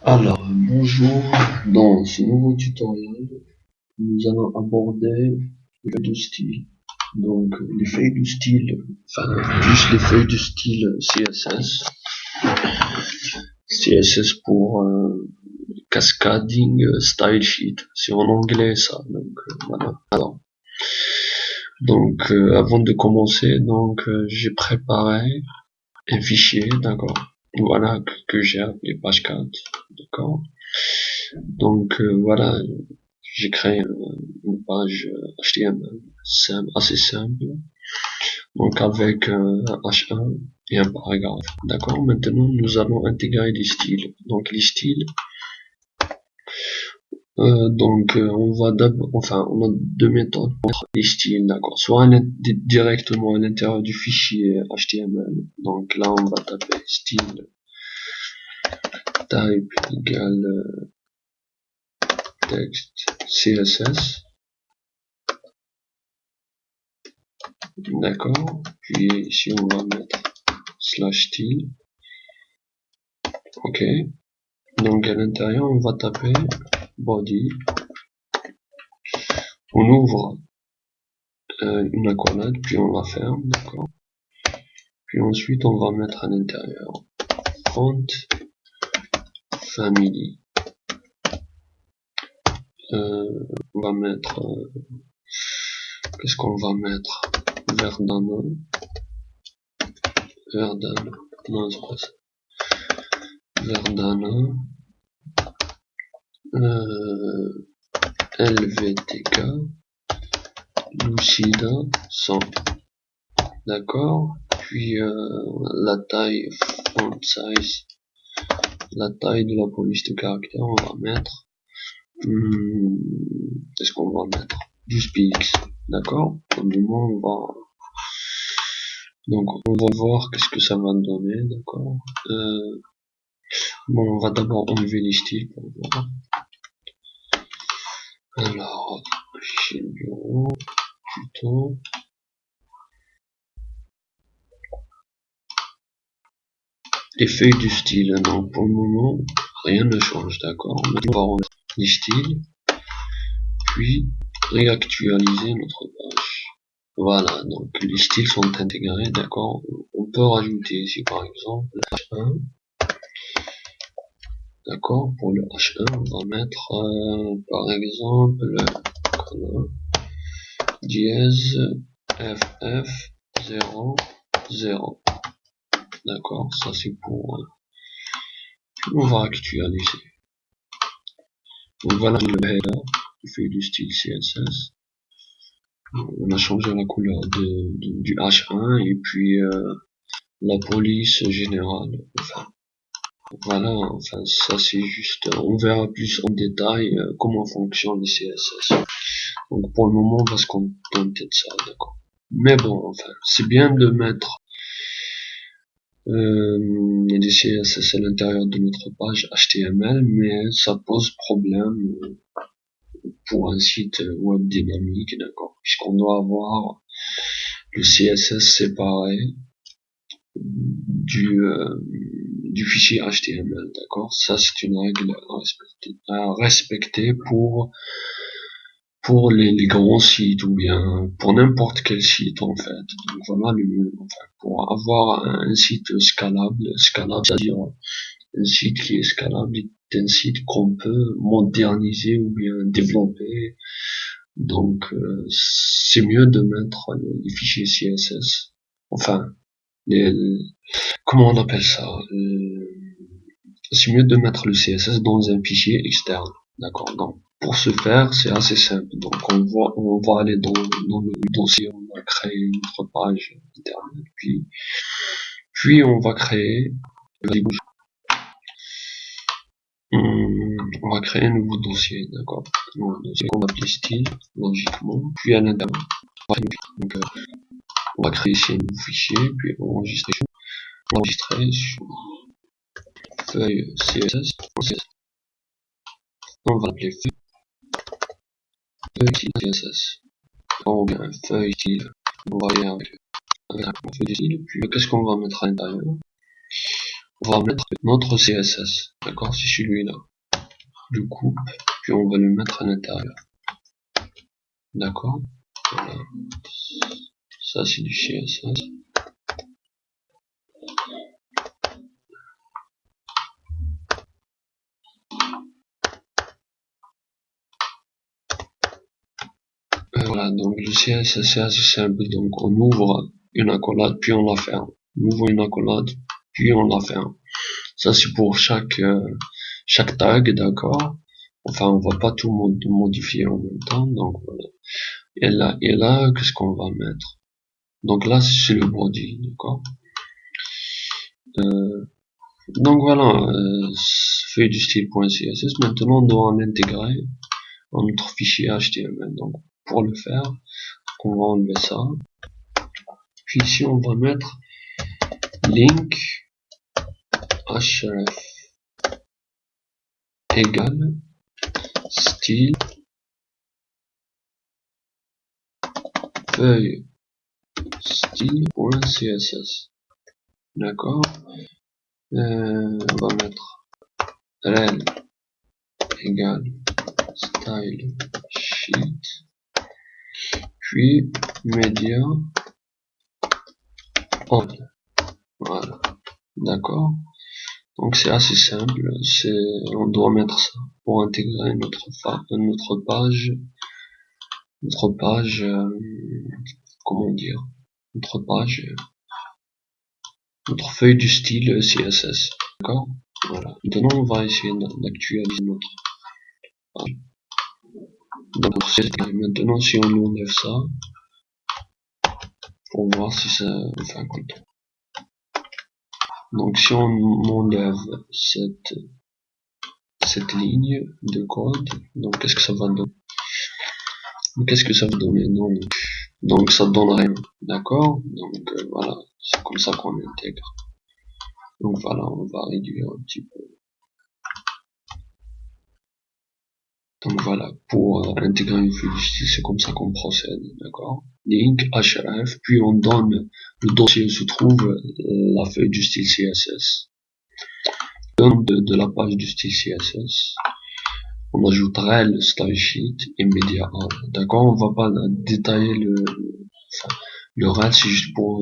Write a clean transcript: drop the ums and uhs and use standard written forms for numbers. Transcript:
Alors, bonjour, dans ce nouveau tutoriel, nous allons aborder les feuilles de style. Donc, les feuilles de style, enfin, juste les feuilles de style CSS. CSS pour Cascading Style Sheet, c'est en anglais ça, donc voilà. Alors, donc, avant de commencer, j'ai préparé un fichier, d'accord, voilà, que j'ai appelé page 4, d'accord. Donc voilà, j'ai créé une page HTML simple, assez simple, donc avec un H1 et un paragraphe. D'accord. Maintenant, nous allons intégrer les styles. Donc les styles, on va d'abord, enfin, on a deux méthodes pour les styles. D'accord. Soit directement à l'intérieur du fichier HTML. Donc là, on va taper style type égale texte CSS. D'accord. Puis ici on va mettre slash style. Ok. Donc à l'intérieur on va taper body. On ouvre une accolade, puis on la ferme. D'accord. Puis ensuite on va mettre à l'intérieur font family. On va mettre qu'est-ce qu'on va mettre? Verdana. Non, c'est pas ça. Verdana. LVTK. Lucida 100. D'accord. Puis la taille font size, la taille de la police de caractère, on va mettre qu'est-ce qu'on va mettre 12 px. D'accord. Au moment on va voir qu'est-ce que ça va donner. D'accord. Bon, on va d'abord enlever les styles pour voir. Alors, fichier bureau, plutôt. Les feuilles du style, donc pour le moment, rien ne change, d'accord. Maintenant, on va remettre les styles, puis réactualiser notre page. Voilà, donc les styles sont intégrés, d'accord. On peut rajouter ici, par exemple, le H1. D'accord, pour le H1, on va mettre, par exemple, dièse FF 0, 0. D'accord, ça c'est pour... on va actualiser. Donc voilà le header qui fait du style CSS. On a changé la couleur du H1 et puis la police générale. Enfin, voilà, enfin ça c'est juste, on verra plus en détail comment fonctionne les CSS. Donc pour le moment on va se contenter de ça, d'accord. Mais bon, enfin, c'est bien de mettre des CSS à l'intérieur de notre page HTML, mais ça pose problème pour un site web dynamique, d'accord, puisqu'on doit avoir le CSS séparé du fichier HTML, d'accord. Ça c'est une règle à respecter pour les grands sites ou bien pour n'importe quel site en fait. Donc voilà, pour avoir un site scalable, c'est-à-dire un site qui est scalable est un site qu'on peut moderniser ou bien développer. Donc c'est mieux de mettre les fichiers CSS, enfin comment on appelle ça, c'est mieux de mettre le CSS dans un fichier externe, d'accord. Donc pour ce faire, c'est assez simple. Donc on va aller dans le dossier, on va créer notre page internet, puis on va créer on va créer un nouveau dossier, d'accord. Un dossier qu'on va appeler style, logiquement, puis à l'intérieur. Donc on va créer ici un nouveau fichier, puis enregistrer sur feuille CSS. On va l'appeler feuille CSS. Ou bien feuille style. On va aller avec la feuille de style, puis qu'est-ce qu'on va mettre à l'intérieur? on va mettre notre CSS, d'accord, c'est celui-là. Je coupe, puis on va le mettre à l'intérieur. D'accord, voilà. Ça c'est du CSS. Voilà, donc le CSS c'est assez simple, donc on ouvre une accolade, puis on la ferme. On ouvre une accolade, puis on la ferme. Ça c'est pour chaque tag, d'accord. Enfin, on va pas tout modifier en même temps, donc voilà. Et là, qu'est-ce qu'on va mettre? Donc là, c'est le body, d'accord. Donc voilà, feuille du style.css. Maintenant, on doit en intégrer dans notre fichier HTML. Donc pour le faire, on va enlever ça. Puis ici, on va mettre link href égale style feuille style.css. D'accord. On va mettre rel égale style sheet, puis media on. Voilà. D'accord. Donc c'est assez simple. On doit mettre ça pour intégrer notre page, comment dire, notre feuille du style CSS. D'accord. Voilà. Maintenant on va essayer d'actualiser notre page. Donc maintenant si on enlève ça, pour voir si ça fait un compte. Donc si on enlève cette ligne de code, donc qu'est-ce que ça va donner? Qu'est-ce que ça va donner? Donc ça donne rien, d'accord? Donc voilà, c'est comme ça qu'on intègre. Donc voilà, on va réduire un petit peu. Donc voilà, pour intégrer une feuille du style, c'est comme ça qu'on procède, d'accord? Link href, puis on donne le dossier où se trouve la feuille du style CSS. Le nom de la page du style CSS. On ajoute rel, style sheet et media all. D'accord, on va pas détailler le rel, c'est juste pour